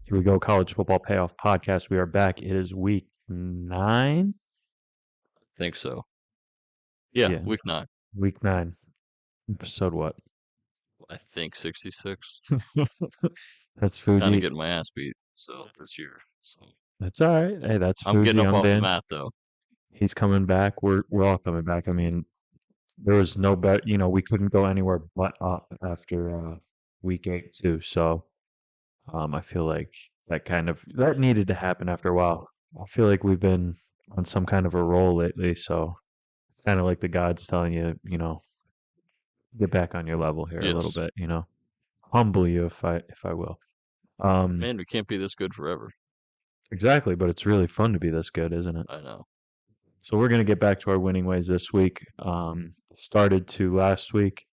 Here we go, College Football Payoff Podcast. We are back. It is week 9. Think so. Yeah, Yeah, week 9. week 9. Episode what? I think 66. That's Kind of Fuji. getting my ass beat this year. So That's all right. Hey, that's I'm getting Fuji. up I'm off the Dan. mat though. He's coming back. We're all coming back. I mean, there was no bet. We couldn't go anywhere but up after week 8 too. So I feel like that needed to happen after a while. I feel like we've been on some kind of a roll lately. So it's kind of like the gods telling you, get back on your level here a little Yes. bit, humble you if I will. Um, Man, we can't be this good forever. exactly, but it's really fun to be this good, isn't it? I know. So we're gonna get back to our winning ways this week. Started to last week.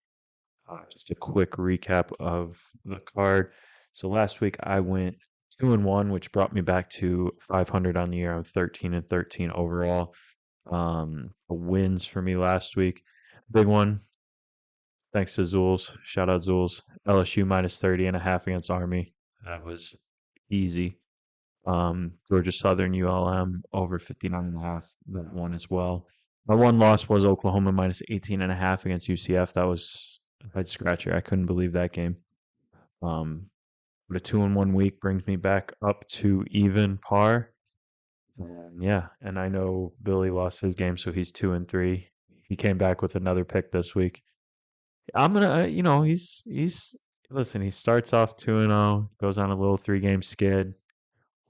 Just a quick recap of the card. So last week I went 2-1, which brought me back to 500 on the year. I'm 13-13 overall. Wins for me last week. Big one. Thanks to Zools. Shout out Zools. LSU minus 30.5 against Army. That was easy. Georgia Southern ULM over 59.5. That one as well. My one loss was Oklahoma minus 18.5 against UCF. That was a head scratcher. I couldn't believe that game. But a 2-1 week brings me back up to even par. And yeah, and I know Billy lost his game, so he's 2-3. He came back with another pick this week. I'm gonna, he's listen. He starts off 2-0, goes on a little 3-game skid.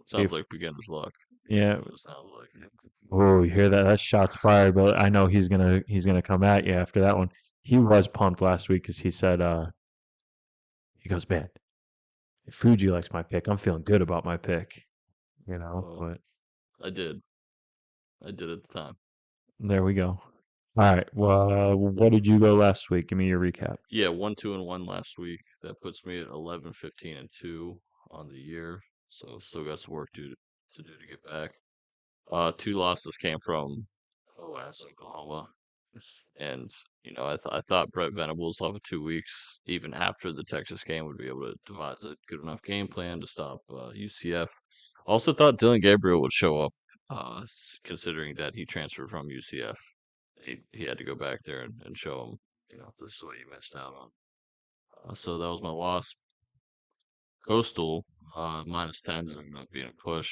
Sounds like beginner's luck. Yeah. That's what it sounds like. Oh, you hear that? That shot's fired. But I know he's gonna come at you after that one. He was pumped last week because he said, he goes, man, if Fuji likes my pick, I'm feeling good about my pick. Well, But I did. I did at the time. there we go. All right. Well, what did you go last week? Give me your recap. Yeah, 1-2-1 last week. That puts me at 11-15-2 on the year. So still got some work to do to get back. 2 losses came from Oklahoma. And I thought Brett Venables off of 2 weeks, even after the Texas game, would be able to devise a good enough game plan to stop UCF. Also thought Dylan Gabriel would show up, considering that he transferred from UCF. He had to go back there and show him, this is what you missed out on. So that was my loss. Coastal minus 10 ended up being a push.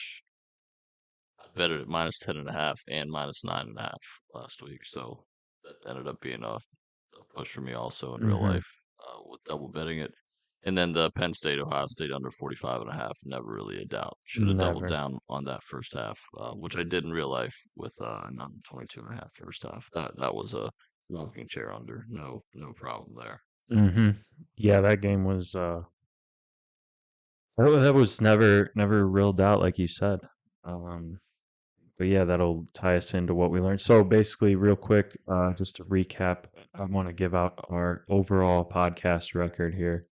I bet it at minus 10.5 and minus 9.5 last week. So that ended up being a push for me also in real Mm-hmm. life with double betting it. And then the Penn State Ohio State under 45.5, never really a doubt. Should have doubled Never. down on that first half, which I did in real life with another 22.5 first half. That was a rocking chair under, no problem there. Mm-hmm. Yeah, that game was that was never a real doubt, like you said. Um, but yeah, that'll tie us into what we learned. So basically, real quick, just to recap, I want to give out our overall podcast record here.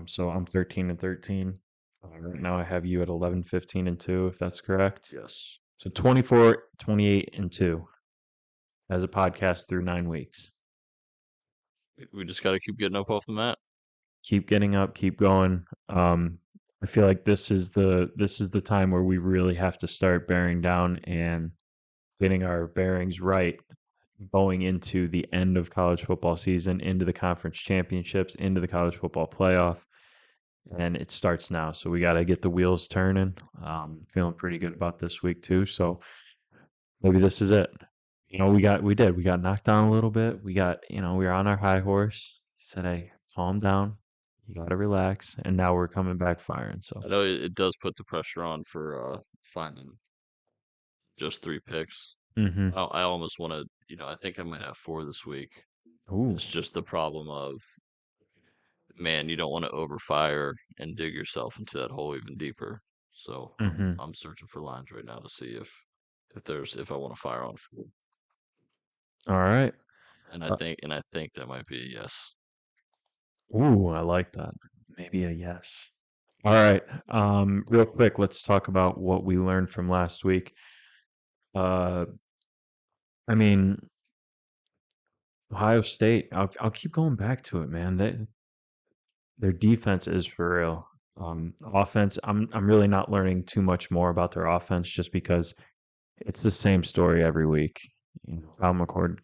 So I'm 13-13. Right now I have you at 11-15-2, if that's correct. Yes. So 24-28-2 as a podcast through 9 weeks. We just got to keep getting up off the mat. Keep getting up, keep going. I feel like this is the time where we really have to start bearing down and getting our bearings right going into the end of college football season, into the conference championships, into the college football playoff. And it starts now. So we got to get the wheels turning. Feeling pretty good about this week too. So maybe this is it. We got knocked down a little bit. We were on our high horse. Said, hey, calm down. You got to relax. And now we're coming back firing. So, I know it does put the pressure on for finding just 3 picks. mm-hmm. I almost want to, I think I might have 4 this week. Ooh, It's just the problem of, man, you don't want to overfire and dig yourself into that hole even deeper. So mm-hmm. I'm searching for lines right now to see if I want to fire on 4. All right. And Uh, I think that might be a yes. ooh, I like that. Maybe a yes. All right. Real quick, let's talk about what we learned from last week. Uh, I mean, Ohio State. I'll keep going back to it, man. Their defense is for real. Offense, I'm really not learning too much more about their offense just because it's the same story every week. Kyle McCord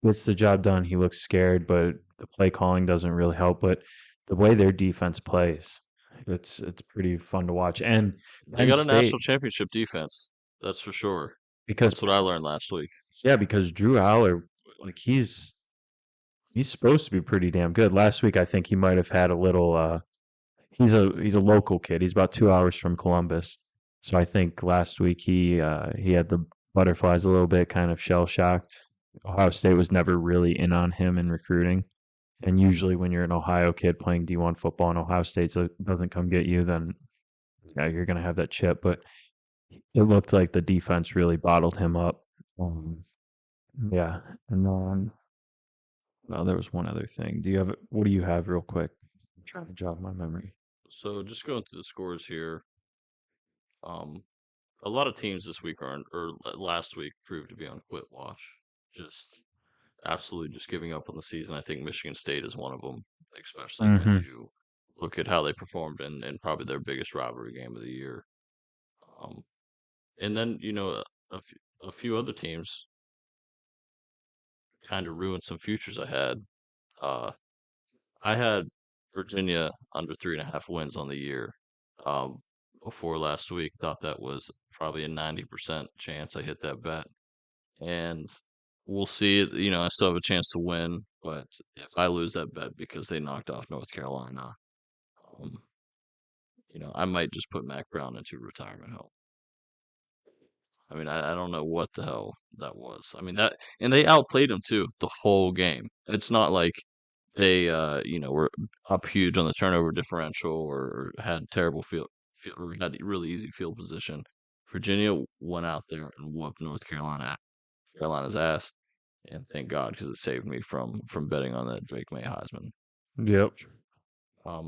gets the job done. He looks scared, but the play calling doesn't really help. But the way their defense plays, it's pretty fun to watch. And They Penn got a national State, championship defense. That's for sure. because That's what I learned last week. yeah, because Drew Aller, like he's supposed to be pretty damn good. Last week, I think he might have had a little. He's a local kid. He's about 2 hours from Columbus, so I think last week he had the butterflies a little bit, kind of shell shocked. Ohio State was never really in on him in recruiting, and usually when you're an Ohio kid playing D1 football and Ohio State doesn't come get you, then yeah, you're gonna have that chip. But it looked like the defense really bottled him up. Um, yeah, and then well, there was one other thing. What do you have real quick? I'm trying to jog my memory. So just going through the scores here, um, a lot of teams this week are or last week proved to be on quit watch. Just absolutely just giving up on the season. I think Michigan State is one of them, especially when Hmm. you look at how they performed in probably their biggest rivalry game of the year. Um, and then a few other teams kind of ruined some futures I had. Uh, I had Virginia under 3.5 wins on the year before last week. Thought that was probably a 90% chance I hit that bet. And we'll see. I still have a chance to win, but if I lose that bet because they knocked off North Carolina, um, I might just put Mac Brown into retirement home. I mean, I don't know what the hell that was. I mean and they outplayed him too the whole game. It's not like they, were up huge on the turnover differential or had terrible field or had really easy field position. Virginia went out there and whooped Carolina's ass, and thank God because it saved me from betting on that Drake May Heisman. Yep.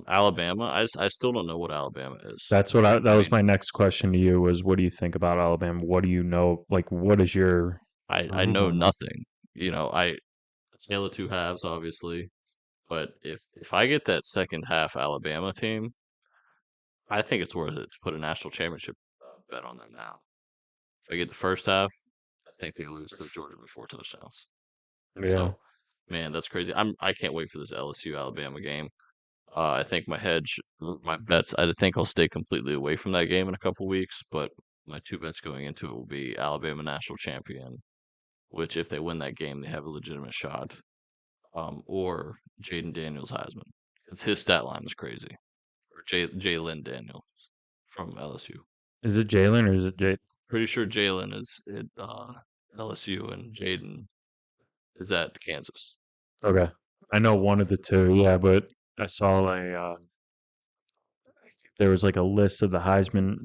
Alabama, I still don't know what Alabama is. That I was mean, my next question to you was what do you think about Alabama? What do you know? Like, what is your, I know um, nothing. I tale of two halves, obviously, but if I get that second half Alabama team, I think it's worth it to put a national championship bet on them now. If I get the first half, I think they lose to Georgia by 4 touchdowns. yeah, So, man, that's crazy. I can't wait for this LSU Alabama game. I think my bets. I think I'll stay completely away from that game in a couple weeks. But my two bets going into it will be Alabama national champion, which if they win that game, they have a legitimate shot. Or Jaden Daniels Heisman, because his stat line is crazy. Or Jalen Daniels from LSU. is it Jalen or is it Jay? Pretty sure Jalen is at LSU and Jaden is at Kansas. Okay, I know one of the two. Yeah, but I saw there was like a list of the Heisman.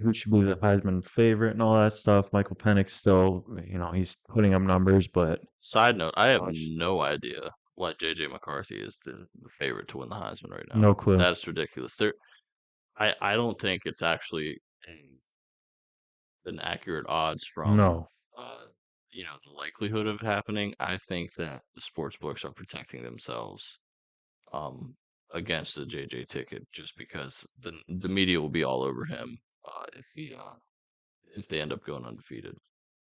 Who should be the Heisman favorite and all that stuff. Michael Penix still, he's putting up numbers, but Side note: I have gosh, no idea why JJ McCarthy is the favorite to win the Heisman right now. no clue. That's ridiculous. I don't think it's actually an accurate odds from No, uh, the likelihood of it happening. I think that the sports books are protecting themselves um, against the JJ ticket just because the media will be all over him if they end up going undefeated.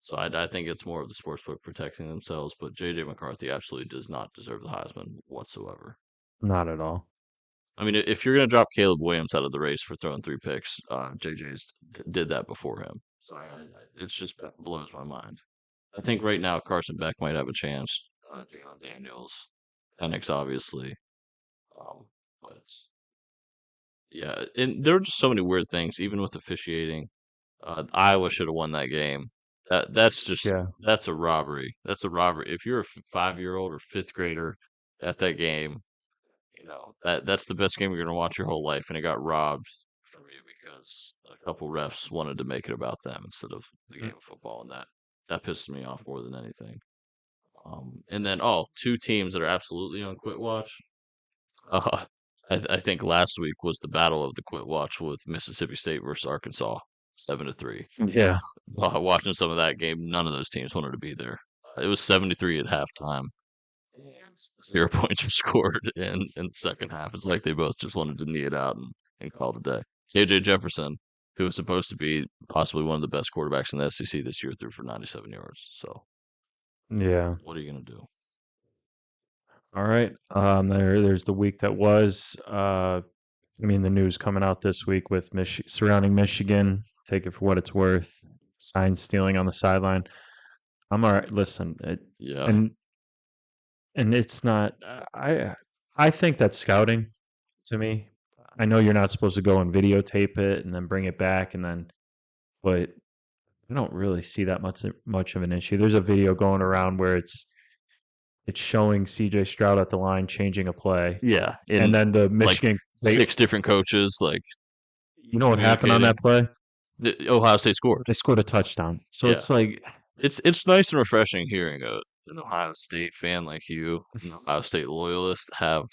So I think it's more of the sportsbook protecting themselves, but JJ McCarthy absolutely does not deserve the Heisman whatsoever. not at all. I mean, if you're going to drop Caleb Williams out of the race for throwing 3 picks, JJ's did that before him. So it's just blows my mind. I think right now Carson Beck might have a chance. Deion Daniels, Penix, obviously. But yeah, and there were just so many weird things, even with officiating. Iowa should have won that game. Yeah, That's a robbery. That's a robbery. If you're a 5-year-old or fifth grader at that game, that's the best game you're gonna watch your whole life, and it got robbed from you because a couple refs wanted to make it about them instead of the game of football, and that pissed me off more than anything. And then two teams that are absolutely on quit watch. Uh, I think last week was the battle of the quit watch with Mississippi State versus Arkansas, 7-3. yeah. Watching some of that game, none of those teams wanted to be there. It was 73 at halftime. 0 points were scored in the second half. It's like they both just wanted to knee it out and call it a day. KJ Jefferson, who was supposed to be possibly one of the best quarterbacks in the SEC this year, threw for 97 yards. So Yeah. what are you gonna do? All right. There's the week that was. I mean, the news coming out this week with surrounding Michigan. Take it for what it's worth. Sign stealing on the sideline. I'm all right. Listen, Yeah, and it's not. I think that's scouting to me. I know you're not supposed to go and videotape it and then bring it back and then, but I don't really see that much of an issue. There's a video going around where it's showing C.J. Stroud at the line changing a play, yeah, and in then the like Michigan. six different coaches like You know what happened on communicating. that play? Ohio State scored. They scored a touchdown. So Yeah, it's like, it's nice and refreshing hearing an Ohio State fan like you, an Ohio State loyalist, have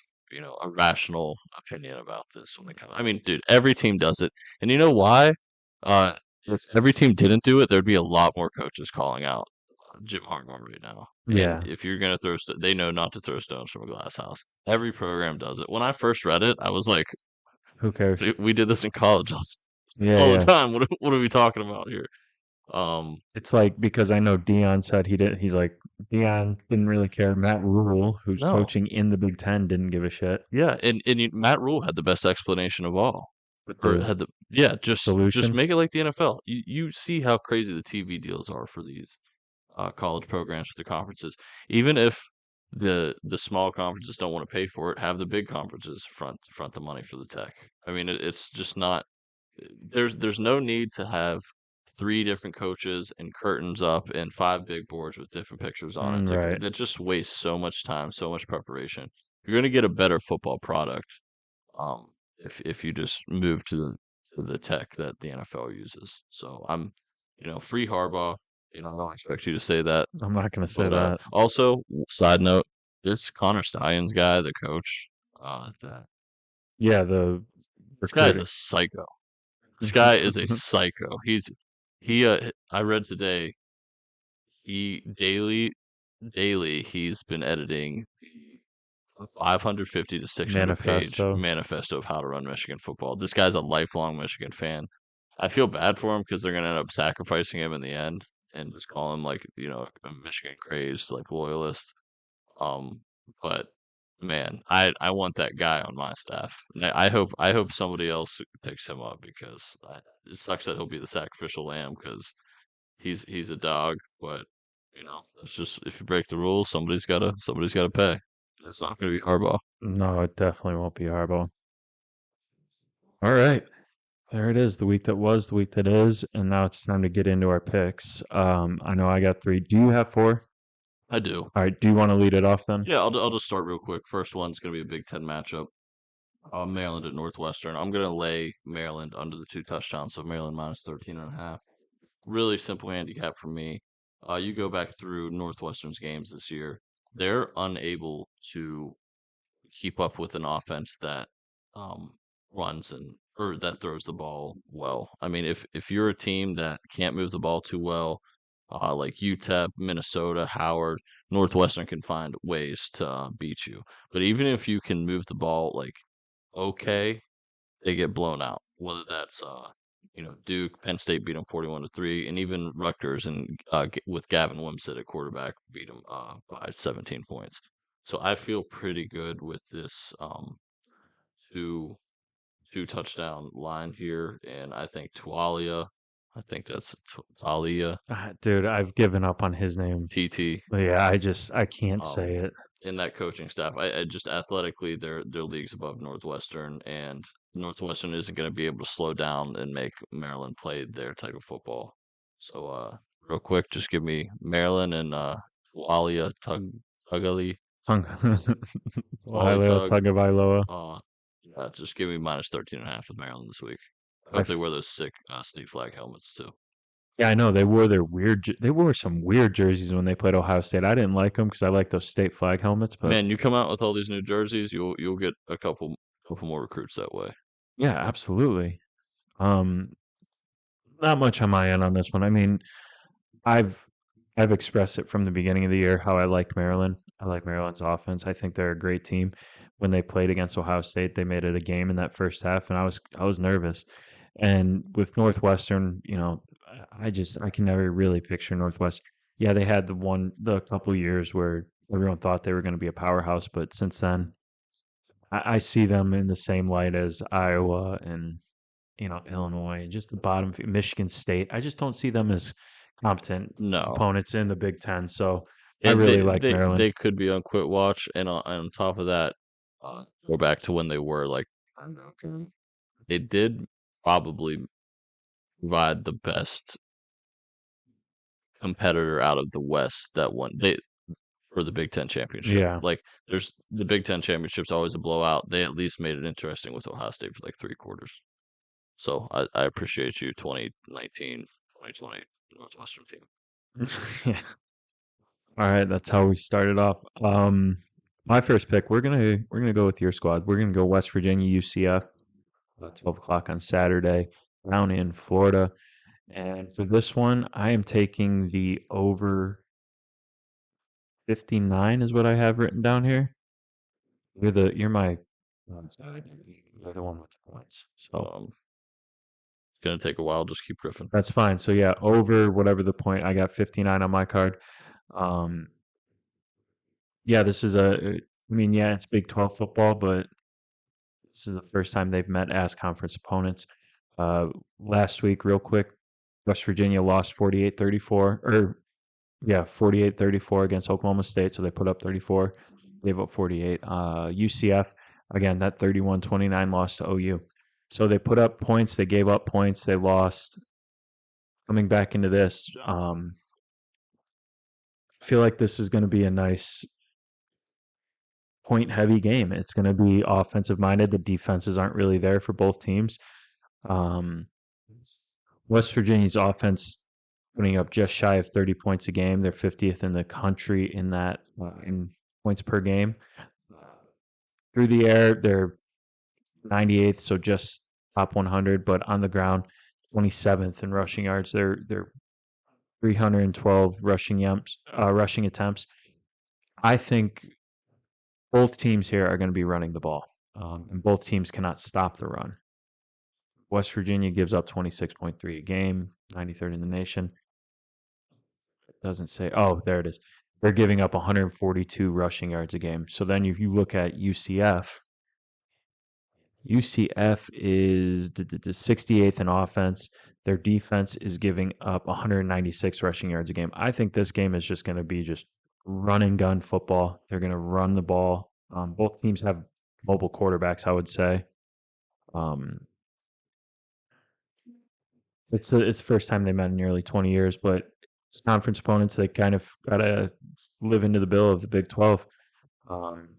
a rational opinion about this when they come. I mean, dude, every team does it, and you know why? If every team didn't do it, there'd be a lot more coaches calling out Jim Harbaugh right now. And yeah, if you're gonna they know not to throw stones from a glass house. Every program does it. When I first read it, I was like, who cares? we did this in college Yeah, all the yeah. time. What are we talking about here? It's like because I know Dion said he did. He's like Dion didn't really care. Matt Rule, who's No. coaching in the Big Ten, didn't give a shit Yeah, and Matt Rule had the best explanation of all, with or the had the yeah, just solution. make it like the NFL. You see how crazy the TV deals are for these college programs with the conferences. Even if the small conferences don't want to pay for it, have the big conferences front the money for the tech. I mean, it's just not. There's no need to have three different coaches and curtains up and five big boards with different pictures on it. Right. That just wastes so much time, so much preparation. You're going to get a better football product if you just move to the tech that the NFL uses. So I'm, free Harbaugh. I don't expect you to say that, I'm not gonna say but that. also side note, this Connor Stallions guy, the coach, that Yeah, the this guy is recruiting. a psycho. This guy is a psycho. He I read today he daily he's been editing a 550 to 600 page Manifesto. manifesto of how to run Michigan football. This guy's a lifelong Michigan fan. I feel bad for him because they're gonna end up sacrificing him in the end and just call him like a Michigan crazed like loyalist. Um, but man, I want that guy on my staff. And I hope somebody else picks him up because it sucks that he'll be the sacrificial lamb because he's a dog. But that's just if you break the rules, somebody's gotta pay. It's not gonna be Harbaugh. No, it definitely won't be Harbaugh. All right. There it is, the week that was, the week that is, and now it's time to get into our picks. I know I got three. Do you have four? I do. All right. Do you want to lead it off then? Yeah, I'll just start real quick. First one's gonna be a Big Ten matchup. Maryland at Northwestern. I'm gonna lay Maryland under the 2 touchdowns, so Maryland minus 13.5. Really simple handicap for me. You go back through Northwestern's games this year, they're unable to keep up with an offense that um, runs and or that throws the ball well. I mean, if you're a team that can't move the ball too well, like UTEP, Minnesota, Howard, Northwestern can find ways to beat you. But even if you can move the ball like okay, they get blown out. Whether that's Duke, Penn State beat them 41-3, and even Rutgers and with Gavin Wimsatt at quarterback beat them by 17 points. So I feel pretty good with this two two touchdown line here, and I think Tualia, I think that's Talia Dude, I've given up on his name. TT. Yeah, I can't Um, say it. in that coaching staff. I just athletically, their leagues above Northwestern, and Northwestern isn't going to be able to slow down and make Maryland play their type of football. So, real quick, just give me Maryland and Walia Tugali, Tongue. Wally Wailea Tug. Tagovailoa. Yeah, just give me minus 13.5 with Maryland this week. I I hope they f- wear those sick state flag helmets too. yeah, I know they wore their weird. They wore some weird jerseys when they played Ohio State. I didn't like them because I like those state flag helmets. But Man, you come out with all these new jerseys, you'll get a couple more recruits that way. yeah, absolutely. Um, Not much on my end on this one. I mean, I've I've expressed it from the beginning of the year how I like Maryland. I like Maryland's offense. I think they're a great team. When they played against Ohio State, they made it a game in that first half, and I was nervous. And with Northwestern, I can never really picture Northwestern. Yeah, they had the couple years where everyone thought they were going to be a powerhouse, but since then, I see them in the same light as Iowa and Illinois, just the bottom, Michigan State. I just don't see them as competent No, opponents in the Big Ten. So I it, really like Maryland. they could be on quit watch, and on top of that, go back to when they were like it did probably provide the best competitor out of the West that won they for the Big Ten championship. Yeah. Like there's the Big Ten championship's always a blowout. They at least made it interesting with Ohio State for like 3 quarters. So I appreciate you 2019, 2020 Northwestern team. Yeah. All right, that's how we started off. My first pick, we're gonna go with your squad. We're gonna go West Virginia UCF, 12 o'clock on Saturday, down in Florida. And for this one, I am taking the over 59 is what I have written down here. You're my side. You're the one with the points. So Um, it's gonna take a while. Just keep riffing. that's fine. So yeah, over whatever the point. I got 59 on my card. Um, yeah, this is yeah, it's Big 12 football, but this is the first time they've met as conference opponents. Last week, real quick, West Virginia lost 48-34, or yeah, 48-34 against Oklahoma State, so they put up 34, gave up 48. UCF, again, that 31-29 loss to OU. So they put up points, they gave up points, they lost. Coming back into this, I feel like this is going to be a nice point heavy game. It's going to be offensive minded. The defenses aren't really there for both teams. Um, West Virginia's offense putting up just shy of 30 points a game. They're 50th in the country in that in points per game. Through the air, they're 98th, so just top 100. But on the ground, 27th in rushing yards. They're 312 rushing attempts. I think both teams here are going to be running the ball, and both teams cannot stop the run. West Virginia gives up 26.3 a game, 93rd in the nation. It doesn't say, oh, there it is. They're giving up 142 rushing yards a game. So then if you look at UCF, UCF is the 68th in offense. Their defense is giving up 196 rushing yards a game. I think this game is just going to be just run and gun football. They're going to run the ball. Both teams have mobile quarterbacks, I would say. Um, it's the first time they met in nearly 20 years, but as conference opponents, they kind of got to live into the bill of the Big 12. Um,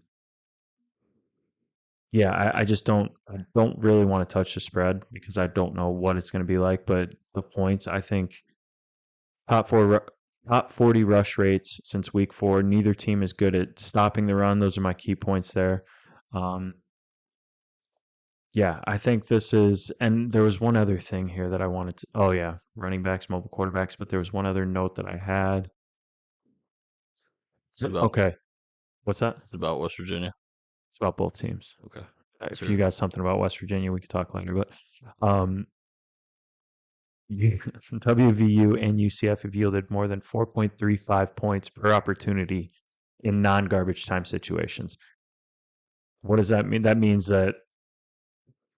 yeah, I don't really want to touch the spread because I don't know what it's going to be like. But the points, I think top four, top 40 rush rates since week 4. Neither team is good at stopping the run. Those are my key points there. Um, yeah, I think this is, and there was one other thing here that I wanted to. Oh yeah, running backs, mobile quarterbacks. But there was one other note that I had. It's about Okay, what's that? it's about West Virginia. It's about both teams. Okay, If sure. you got something about West Virginia, we could talk later. But um, WVU and UCF have yielded more than 4.35 points per opportunity in non-garbage time situations. What does that mean? That means that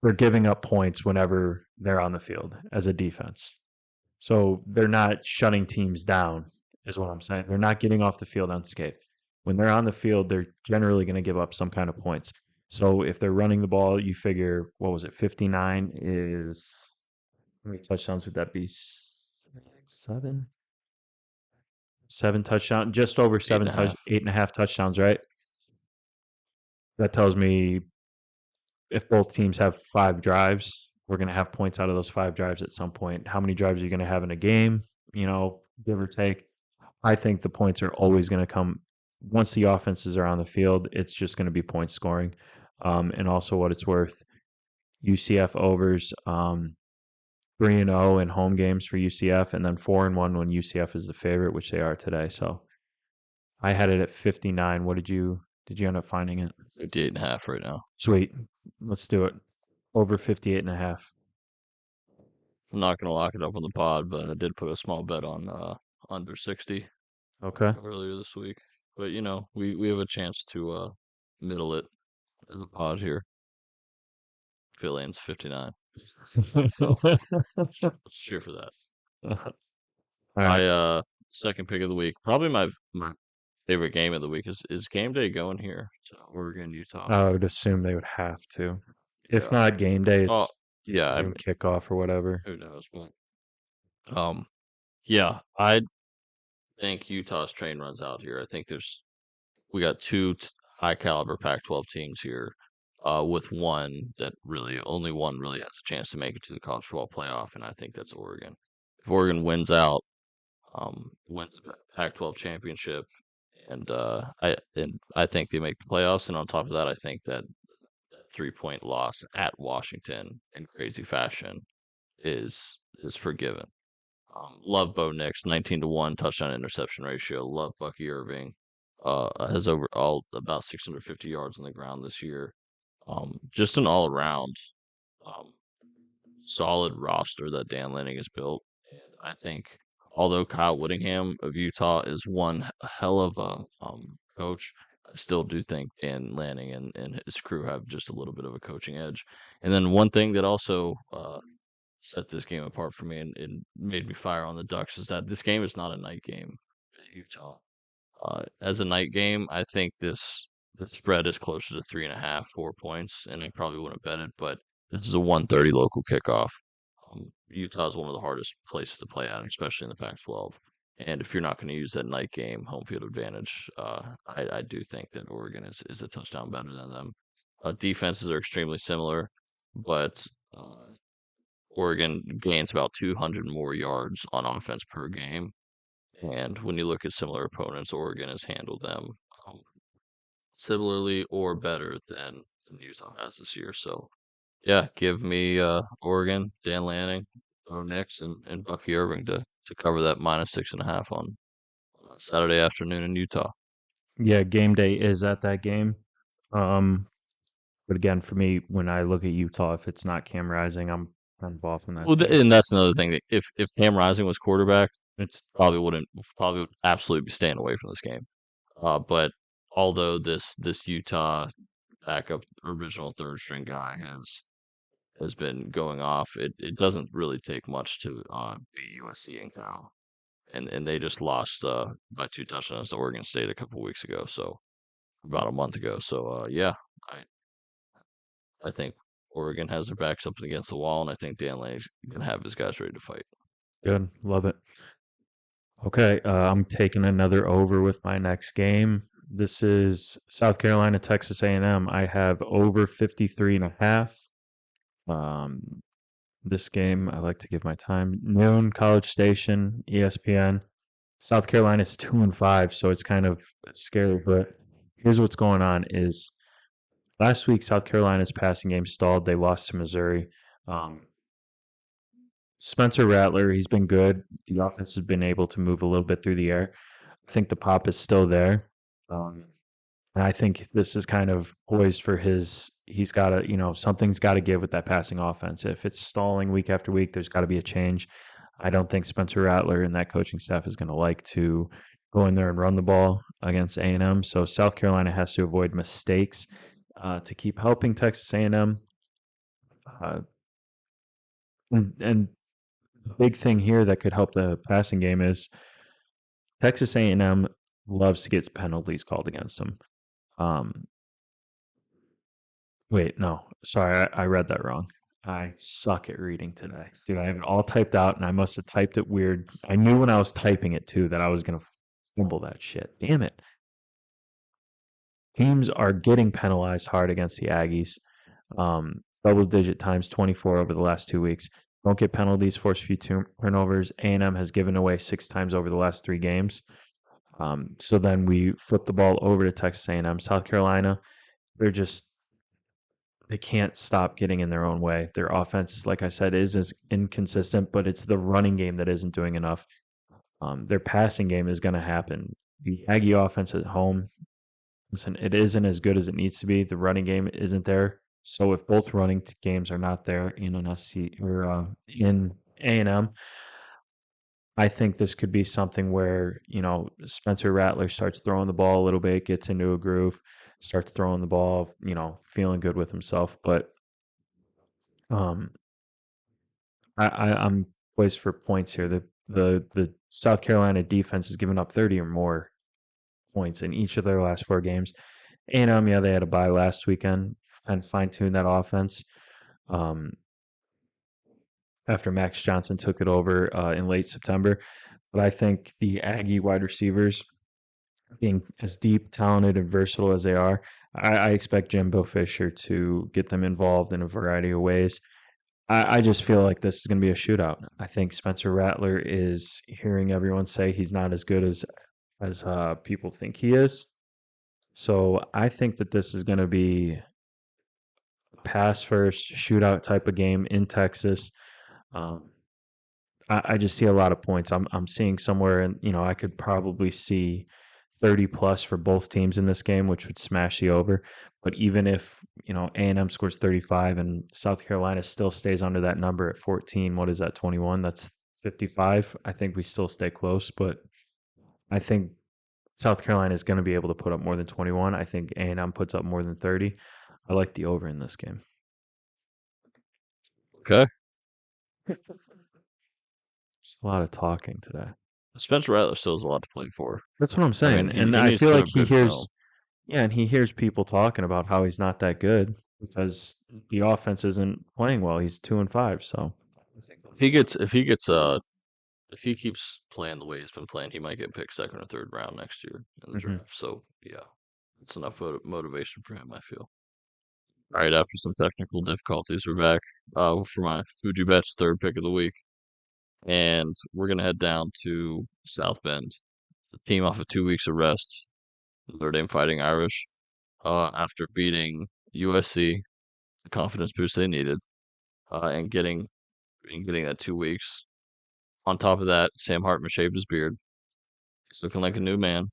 they're giving up points whenever they're on the field as a defense. So they're not shutting teams down, is what I'm saying. They're not getting off the field unscathed. When they're on the field, they're generally going to give up some kind of points. So if they're running the ball, you figure, what was it, 59 is, how many touchdowns would that be? Seven? Seven touchdowns, just over Eight and a half. 8.5 touchdowns, right? That tells me if both teams have 5 drives, we're going to have points out of those 5 drives at some point. How many drives are you going to have in a game? Give or take. I think the points are always going to come once the offenses are on the field. It's just going to be point scoring, and also what it's worth. UCF overs 3-0 in home games for UCF, and then 4-1 when UCF is the favorite, which they are today. So I had it at 59. Did you end up finding it? 58.5 right now. Sweet. Let's do it. Over 58 and a half. I'm not gonna lock it up on the pod, but I did put a small bet on under 60 Okay. earlier this week. But we have a chance to middle it as a pod here. Phil lands 59. So let's cheer for that. All right. My second pick of the week, probably my favorite game of the week is game day going here to Oregon, Utah. I would assume they would have to. If Yeah. not game day, Oh, it's yeah, I noon mean, kickoff or whatever. who knows, but yeah, I think Utah's train runs out here. I think we got two high caliber Pac-12 teams here, with only one really has a chance to make it to the college football playoff, and I think that's Oregon. If Oregon wins out, wins the Pac-12 championship, and I think they make the playoffs. And on top of that, I think that 3-point loss at Washington in crazy fashion is forgiven. Love Bo Nix, 19-1 touchdown interception ratio. Love Bucky Irving. Has overall about 650 yards on the ground this year. Just an all around um, solid roster that Dan Lanning has built. And I think although Kyle Whittingham of Utah is one hell of a coach, I still do think Dan Lanning and his crew have just a little bit of a coaching edge. And then one thing that also set this game apart for me and made me fire on the Ducks is that this game is not a night game at Utah. As a night game, I think the spread is closer to 3.5, 4 points, and I probably wouldn't bet it, but this is a 1:30 local kickoff. Utah is one of the hardest places to play at, especially in the Pac-12. And if you're not going to use that night game home field advantage, I do think that Oregon is a touchdown better than them. Defenses are extremely similar, but Oregon gains about 200 more yards on offense per game. And when you look at similar opponents, Oregon has handled them similarly or better than Utah has this year. So, yeah, give me Oregon, Dan Lanning, Bo Nix, and Bucky Irving to cover that -6.5 on Saturday afternoon in Utah. Yeah, game day is at that game. Um, but again, for me, when I look at Utah, if it's not Cam Rising, I'm kind of off on that Well, team. and that's another thing. That if Cam Rising was quarterback, It's probably would absolutely be staying away from this game. But although this Utah backup original third string guy has been going off, it doesn't really take much to beat USC and Cal, and they just lost by 2 touchdowns to Oregon State a couple weeks ago, so about a month ago. So yeah, I think Oregon has their backs up against the wall, and I think Dan Lanning's gonna have his guys ready to fight. good. Love it. Okay, I'm taking another over with my next game. This is South Carolina, Texas A&M. I have over 53 and a half. This game, I like to give my time. Noon, College Station, ESPN. South Carolina's 2-5, so it's kind of scary. But here's what's going on: is last week South Carolina's passing game stalled. They lost to Missouri. Um, Spencer Rattler, he's been good. The offense has been able to move a little bit through the air. I think the pop is still there. Um, and I think this is kind of poised for he's got to, something's got to give with that passing offense. If it's stalling week after week, there's got to be a change. I don't think Spencer Rattler and that coaching staff is going to like to go in there and run the ball against A&M. So South Carolina has to avoid mistakes to keep helping Texas A&M. Uh, and the big thing here that could help the passing game is Texas A&M loves to get penalties called against them. Um, Wait, no, sorry, I read that wrong. I suck at reading today, dude. I have it all typed out, and I must have typed it weird. I knew when I was typing it too that I was gonna fumble that shit. Damn it! Teams are getting penalized hard against the Aggies. Double digit times 24 over the last 2 weeks. Don't get penalties, force a few turnovers. A&M has given away 6 times over the last 3 games. So then we flip the ball over to Texas A&M. South Carolina, they can't stop getting in their own way. Their offense, like I said, is as inconsistent, but it's the running game that isn't doing enough. Their passing game is going to happen. The Aggie offense at home, listen, it isn't as good as it needs to be. The running game isn't there. So if both running games are not there in an SC or in A&M, I think this could be something where, Spencer Rattler starts throwing the ball a little bit, gets into a groove, starts throwing the ball, feeling good with himself. But um, I'm poised for points here. The South Carolina defense has given up 30 or more points in each of their last four games. A&M, yeah, they had a bye last weekend and fine tune that offense. Um, after Max Johnson took it over in late September. But I think the Aggie wide receivers, being as deep, talented, and versatile as they are, I expect Jimbo Fisher to get them involved in a variety of ways. I just feel like this is going to be a shootout. I think Spencer Rattler is hearing everyone say he's not as good as people think he is. So I think that this is going to be a pass first shootout type of game in Texas. Um, I just see a lot of points. I'm seeing somewhere, and I could probably see 30 plus for both teams in this game, which would smash the over. But even if A&M scores 35 and South Carolina still stays under that number at 14, what is that, 21? That's 55. I think we still stay close, but I think South Carolina is going to be able to put up more than 21. I think A&M puts up more than 30. I like the over in this game. Okay. There's a lot of talking today. Spencer Rattler still has a lot to play for. That's what I'm I mean, saying, and he I needs to feel put like up good film. yeah, and he hears people talking about how he's not that good because the offense isn't playing well. He's 2-5, so I think If he gets, if he gets, if he keeps playing the way he's been playing, he might get picked second or third round next year in the hmm draft. So yeah, it's enough motivation for him, I feel. All right, after some technical difficulties, we're back for my Fuji Bet's third pick of the week, and we're gonna head down to South Bend, the team off of 2 weeks of rest. Notre Dame Fighting Irish, after beating USC, the confidence boost they needed, and getting that 2 weeks. On top of that, Sam Hartman shaved his beard. He's looking like a new man.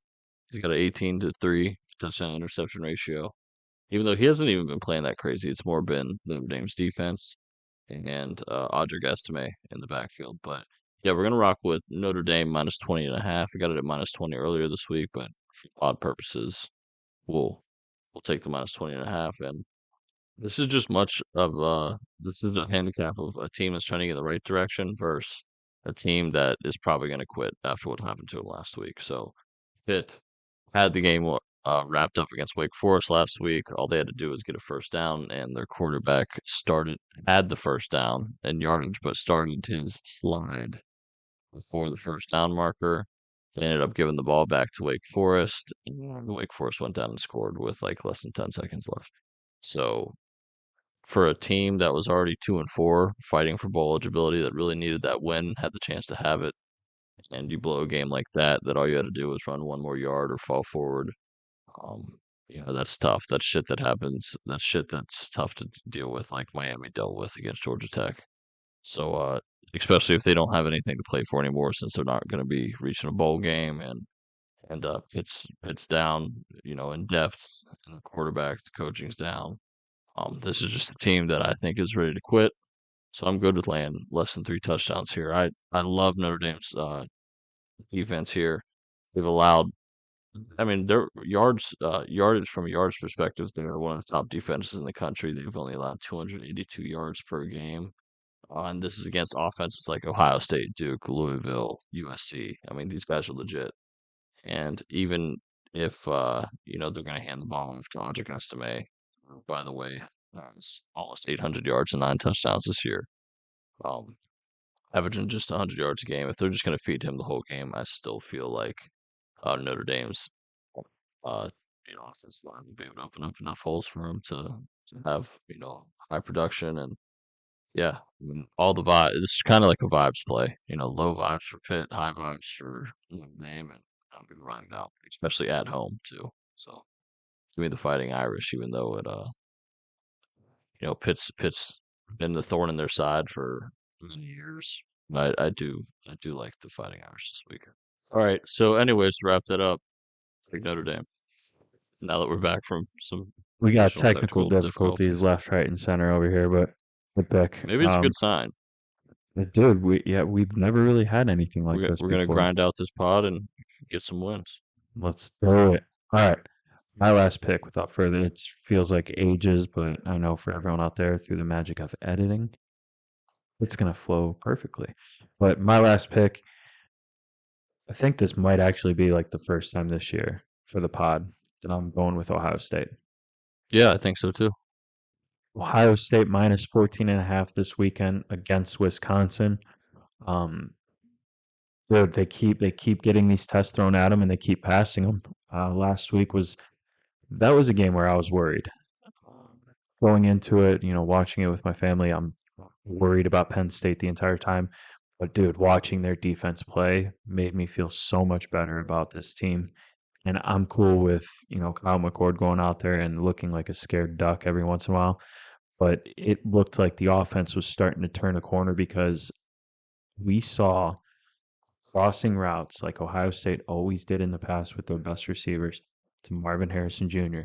He's got an 18-3 touchdown interception ratio. Even though he hasn't even been playing that crazy, it's more been Notre Dame's defense and Audric Estime in the backfield. But yeah, we're gonna rock with Notre Dame minus 20.5. I got it at minus 20 earlier this week, but for odd purposes, we'll we'll take the minus 20.5. And this is just much of this is a handicap of a team that's trying to get in the right direction versus a team that is probably going to quit after what happened to them last week. So Pitt had the game wrapped up against Wake Forest last week. All they had to do was get a first down, and their quarterback had the first down and yardage, but started his slide before the first down marker. They ended up giving the ball back to Wake Forest, and Wake Forest went down and scored with like less than 10 seconds left. So for a team that was already 2-4, fighting for bowl eligibility, that really needed that win, had the chance to have it, and you blow a game like that, that all you had to do was run one more yard or fall forward. Um, that's tough. That's shit that happens. That's shit that's tough to deal with, like Miami dealt with against Georgia Tech. So, especially if they don't have anything to play for anymore, since they're not going to be reaching a bowl game, and it's down, in depth, and the quarterback, the coaching's down. This is just a team that I think is ready to quit. So I'm good with laying less than 3 touchdowns here. I love Notre Dame's defense here. They've allowed, I mean, their yardage from a yards perspective, they're one of the top defenses in the country. They've only allowed 282 yards per game. And this is against offenses like Ohio State, Duke, Louisville, USC. I mean, these guys are legit. And even if they're going to hand the ball off to Audric Estime, who, by the way, has almost 800 yards and 9 touchdowns this year, um, averaging just 100 yards a game. If they're just going to feed him the whole game, I still feel like Notre Dame's uh, offensive line will be able to open up enough holes for him to have high production. And yeah, I mean, all the vibes. This is kind of like a vibes play. Low vibes for Pitt, high vibes for Notre Dame, and I'm gonna run it out, especially at home too. So give me the Fighting Irish, even though Pitt's been the thorn in their side for many years. But I do like the Fighting Irish this week. All right. So, anyways, to wrap that up, Like Notre Dame. Now that we're back from some We got additional technical technical difficulties difficulties, left, right, and center over here, but good pick. maybe it's a good sign. Dude, we've never really had anything like this We're gonna before. grind out this pod and get some wins. Let's do it. All right. My last pick, without further, it feels like ages, but I know for everyone out there, through the magic of editing, it's going to flow perfectly. But my last pick, I think this might actually be like the first time this year for the pod that I'm going with Ohio State. Yeah, I think so too. Ohio State minus 14 and a half this weekend against Wisconsin. Um, dude, they keep getting these tests thrown at them and they keep passing them. Last week was a game where I was worried. Going into it, watching it with my family, I'm worried about Penn State the entire time. But dude, watching their defense play made me feel so much better about this team. And I'm cool with, Kyle McCord going out there and looking like a scared duck every once in a while. But it looked like the offense was starting to turn a corner because we saw crossing routes like Ohio State always did in the past with their best receivers to Marvin Harrison Jr.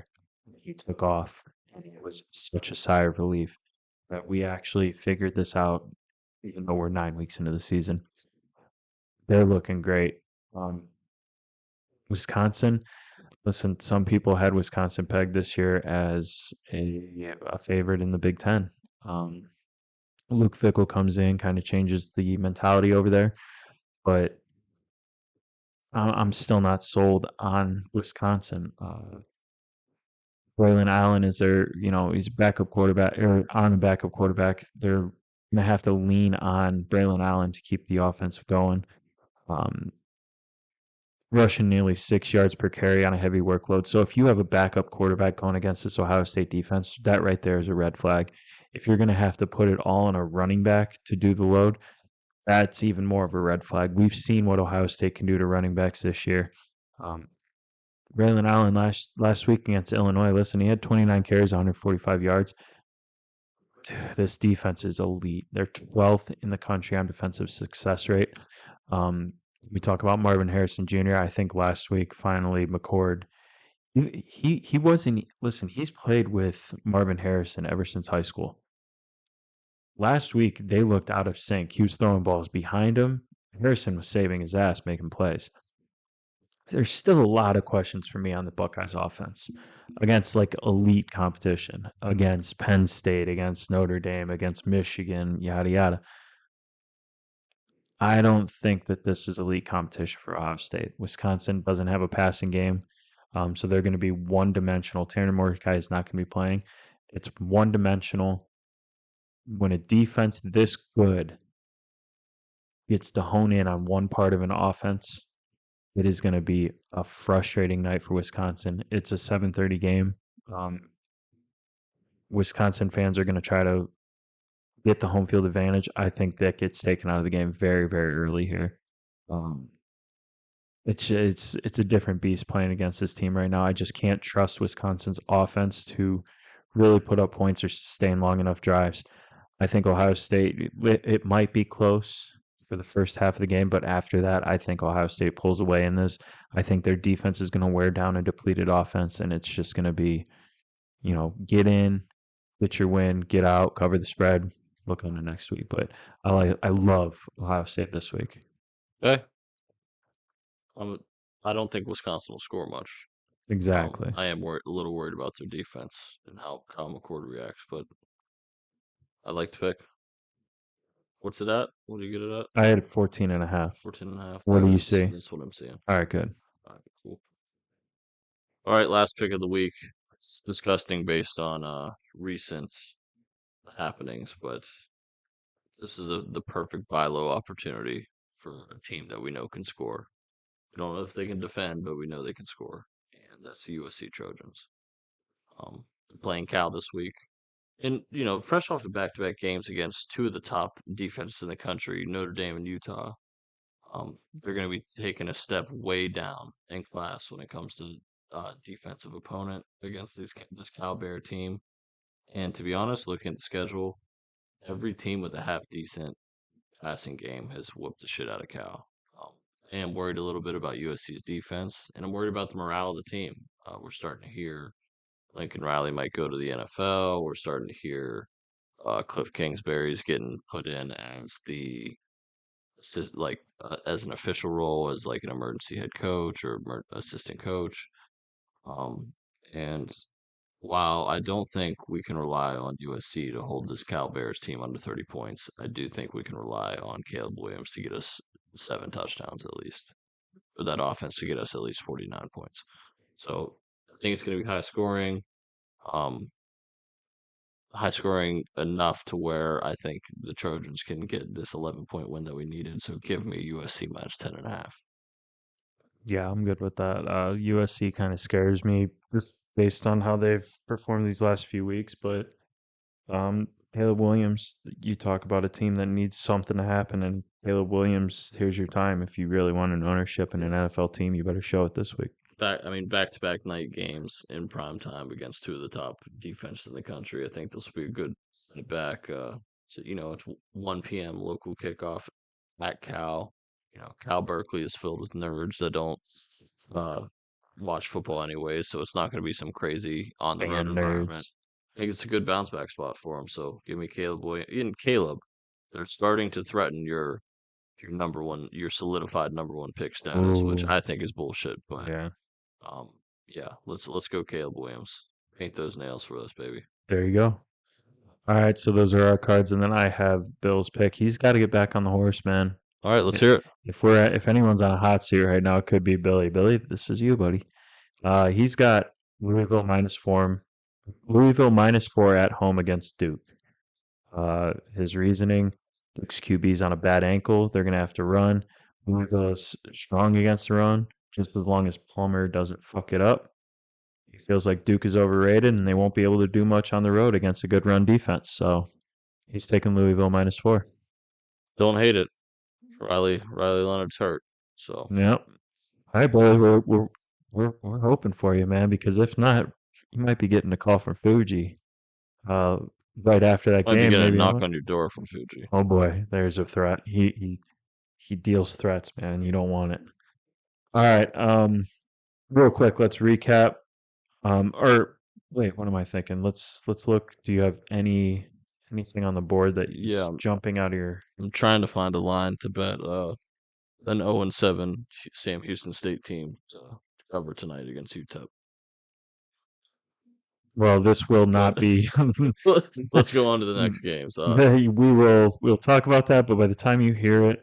He took off, and it was such a sigh of relief that we actually figured this out, even though we're 9 weeks into the season. They're looking great. Um, Wisconsin, listen, some people had Wisconsin pegged this year as a favorite in the Big Ten. Um, Luke Fickle comes in, kind of changes the mentality over there, but I'm still not sold on Wisconsin. Braylon Allen is he's a backup quarterback or on a backup quarterback. They're gonna have to lean on Braylon Allen to keep the offense going. Um, Rushing nearly 6 yards per carry on a heavy workload. So if you have a backup quarterback going against this Ohio State defense, that right there is a red flag. If you're gonna have to put it all on a running back to do the load, that's even more of a red flag. We've seen what Ohio State can do to running backs this year. Um, Braylon Allen last week against Illinois. Listen, he had 29 carries, 145 yards. This defense is elite. They're 12th in the country on defensive success rate. Um, we talk about Marvin Harrison Jr. I think last week, finally, McCord. He wasn't. Listen, he's played with Marvin Harrison ever since high school. Last week, they looked out of sync. He was throwing balls behind him. Harrison was saving his ass, making plays. There's still a lot of questions for me on the Buckeyes offense against like elite competition, against Penn State, against Notre Dame, against Michigan, yada yada. I don't think that this is elite competition for Ohio State. Wisconsin doesn't have a passing game, so they're going to be one dimensional. Tanner Mordecai is not going to be playing. It's one dimensional. When a defense this good gets to hone in on one part of an offense, it is going to be a frustrating night for Wisconsin. It's a 7:30 game. Um, Wisconsin fans are going to try to get the home field advantage. I think that gets taken out of the game very, very early here. Um, it's a different beast playing against this team right now. I just can't trust Wisconsin's offense to really put up points or sustain long enough drives. I think Ohio State, it might be close for the first half of the game, but after that, I think Ohio State pulls away in this. I think their defense is going to wear down a depleted offense, and it's just going to be, get in, get your win, get out, cover the spread, look on the next week. But I love Ohio State this week. Okay. I don't think Wisconsin will score much. Exactly. I am a little worried about their defense and how Kyle McCord reacts, but I like to pick. What's it at? What do you get it at? I had 14 and a half. 14 and a half. What do you see? That's what I'm seeing. All right, good. All right, cool. All right, last pick of the week. It's disgusting based on recent happenings, but this is the perfect buy low opportunity for a team that we know can score. We don't know if they can defend, but we know they can score, and that's the USC Trojans. Playing Cal this week, and fresh off the back-to-back games against two of the top defenses in the country, Notre Dame and Utah. They're going to be taking a step way down in class when it comes to defensive opponent against this Cal Bear team. And to be honest, looking at the schedule, every team with a half decent passing game has whooped the shit out of Cal. Um, am worried a little bit about USC's defense, and I'm worried about the morale of the team. We're starting to hear Lincoln Riley might go to the NFL. We're starting to hear Cliff Kingsbury's getting put in as the as an official role as like an emergency head coach or assistant coach. Um, and while I don't think we can rely on USC to hold this Cal Bears team under 30 points, I do think we can rely on Caleb Williams to get us 7 touchdowns at least, for that offense to get us at least 49 points. So I think it's going to be um, high scoring enough to where I think the Trojans can get this 11-point win that we needed. So give me USC minus 10.5. Yeah, I'm good with that. USC kind of scares me just based on how they've performed these last few weeks, but Caleb Williams, you talk about a team that needs something to happen, and Caleb Williams, here's your time. If you really want an ownership in an NFL team, you better show it this week. Back-to-back night games in prime time against two of the top defenses in the country. I think this will be a good back. It's 1 p.m. local kickoff at Cal. Cal Berkeley is filled with nerds that don't uh, watch football anyways, so it's not going to be some crazy on the road Fan environment. nerds. I think it's a good bounce back spot for him. So give me Caleb Williams. Even Caleb, they're starting to threaten your number one, your solidified number one pick status, which Ooh, I think is bullshit. But yeah. um, yeah, let's go Caleb Williams. Paint those nails for us, baby. There you go. All right, so those are our cards, and then I have Bill's pick. He's got to get back on the horse, man. All right, let's I- hear it. if anyone's on a hot seat right now, it could be Billy. Billy, this is you, buddy. He's got Louisville -4 at home against Duke. His reasoning: Duke's QB's on a bad ankle. They're gonna have to run. Louisville's strong against the run, just as long as Palmer doesn't fuck it up. He feels like Duke is overrated, and they won't be able to do much on the road against a good run defense. So he's taking Louisville -4. Don't hate it. Riley Leonard's hurt, so Yep. All right, boy, we're hoping for you, man. Because if not, you might be getting a call from Fuji uh, right after that might be game. getting a Maybe knock I'm. on your door from Fuji. Oh boy, there's a threat. He deals threats, man. You don't want it. All right. Real quick, let's recap. Or wait, what am I thinking? Let's look. Do you have anything on the board that Yeah, is jumping out of your? I'm trying to find a line to bet an 0-7 Sam Houston State team to cover tonight against UTEP. Well, this will not But be. let's go on to the next games. We'll talk about that, but by the time you hear it,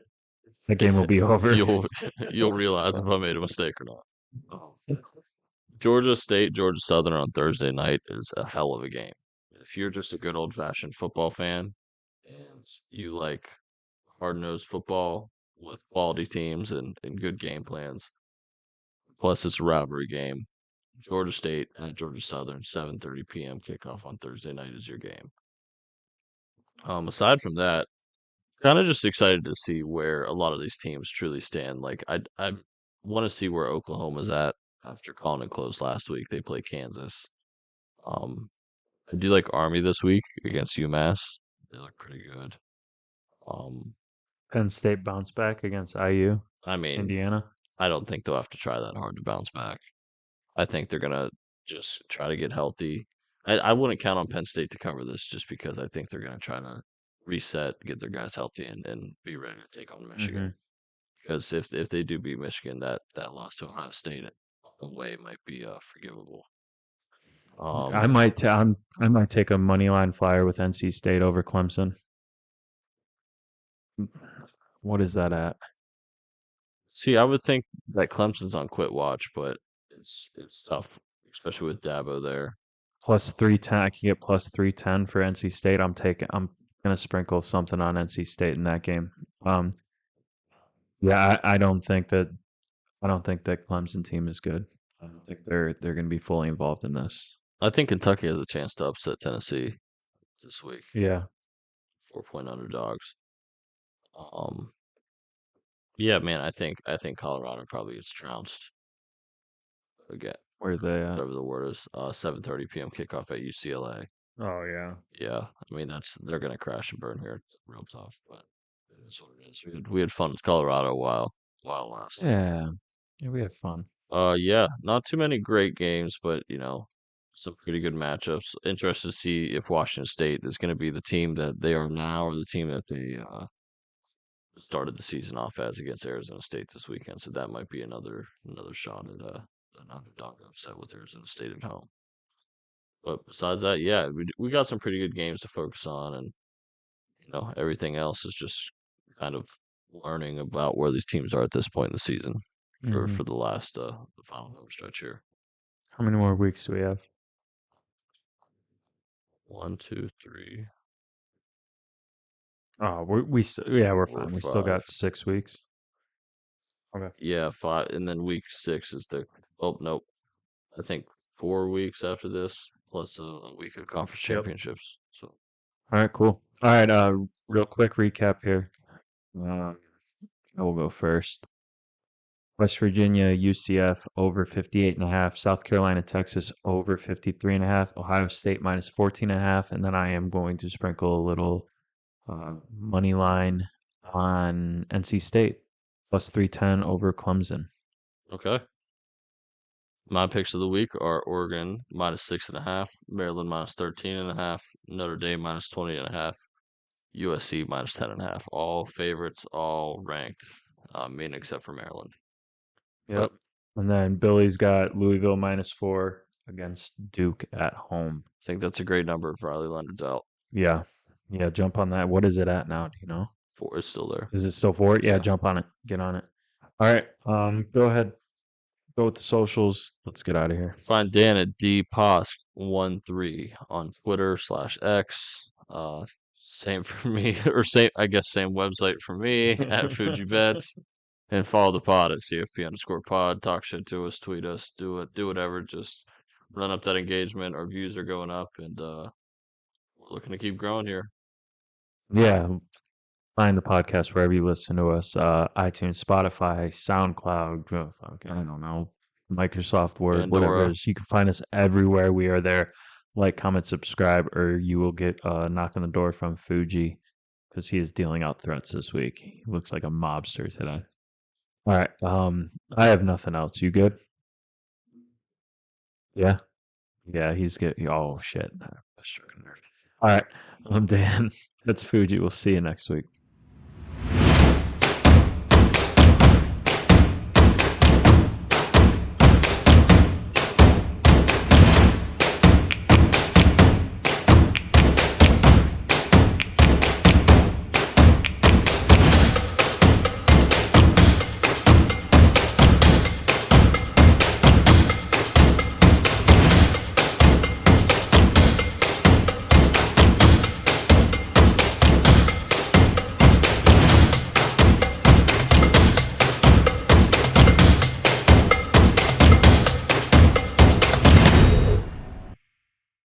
the game will be over. you'll you'll realize if I made a mistake or not. Georgia State, Georgia Southern on Thursday night is a hell of a game. If you're just a good old fashioned football fan and you like hard nosed football with quality teams and good game plans, plus it's a rivalry game. Georgia State at Georgia Southern, 7:30 p.m. kickoff on Thursday night is your game. Aside from that, kind of just excited to see where a lot of these teams truly stand. Like I want to see where Oklahoma's at after calling it close last week. They play Kansas. Um, I do like Army this week against UMass. They look pretty good. Um, Penn State bounce back against IU, I mean, Indiana. I don't think they'll have to try that hard to bounce back. I think they're gonna just try to get healthy. I wouldn't count on Penn State to cover this just because I think they're gonna try to reset, get their guys healthy, and be ready to take on Hmm. Michigan. Because if they do beat Michigan, that loss to Ohio State away might be forgivable. I Um, might I might take a money line flyer with NC State over Clemson. What is that at? See, I would think that Clemson's on quit watch, but it's tough, especially with Dabo there. +310. I can get +310 for NC State. I'm gonna sprinkle something on NC State in that game. Um, yeah, I don't think that Clemson team is good. I don't think they're gonna be fully involved in this. I think Kentucky has a chance to upset Tennessee this week. Yeah, 4-point underdogs. Um, yeah, man, I think Colorado probably gets trounced again, where they at? whatever the word is. 7:30 p.m. kickoff at UCLA. Oh yeah. Yeah, I mean they're gonna crash and burn here. It's real tough, but it is what it is. We had fun with Colorado a while. while lasting. Yeah. Yeah, we have fun. Yeah, not too many great games, but some pretty good matchups. Interested to see if Washington State is going to be the team that they are now, or the team that they started the season off as against Arizona State this weekend. So that might be another shot at an underdog upset with Arizona State at home. But besides that, yeah, we got some pretty good games to focus on, and everything else is just kind of learning about where these teams are at this point in the season for Hmm. for the final home stretch here. How many more weeks do we have? One, two, three, Oh, yeah, we're four, fine. We still five. got 6 weeks. Okay. Yeah, five, and then week six is the. Oh nope, I think 4 weeks after this, plus a week of conference Yep. championships. So All right, cool. All right, real quick recap here. Uh, I will go first. West Virginia, UCF over 58.5. South Carolina, Texas over 53.5. Ohio State minus 14.5. And then I am going to sprinkle a little money line on NC State plus 310 over Clemson. okay, my picks of the week are Oregon minus 6.5, Maryland minus 13.5, Notre Dame minus 20.5, USC minus 10.5. All favorites, all ranked, mean except for Maryland. Yep. But And then Billy's got Louisville minus 4 against Duke at home. I think that's a great number if Riley Leonard's out. Yeah. Yeah, jump on that. What is it at now? Do you know? Four is still there. Is it still 4? Yeah, Yeah. jump on it. Get on it. All right. Go ahead. Go with the socials. Let's get out of here. Find Dan at dposk13 on Twitter/X. Same for me, or same, I guess, same website for me at Fuji Bets. And follow the pod at CFP_pod. Talk shit to us, tweet us, do whatever. Just run up that engagement. Our views are going up, and we're looking to keep growing here. Yeah, find the podcast wherever you listen to us. iTunes, Spotify, SoundCloud, I don't know, Microsoft Word, whatever it Pandora. is. You can find us everywhere. We are there. Like, comment, subscribe, or you will get a knock on the door from Fuji because he is dealing out threats this week. He looks like a mobster today. All right. I have nothing else. You good? Yeah. Yeah, he's good. Oh shit. I struck a nerve. All right. I'm Dan. That's Fuji. We'll see you next week.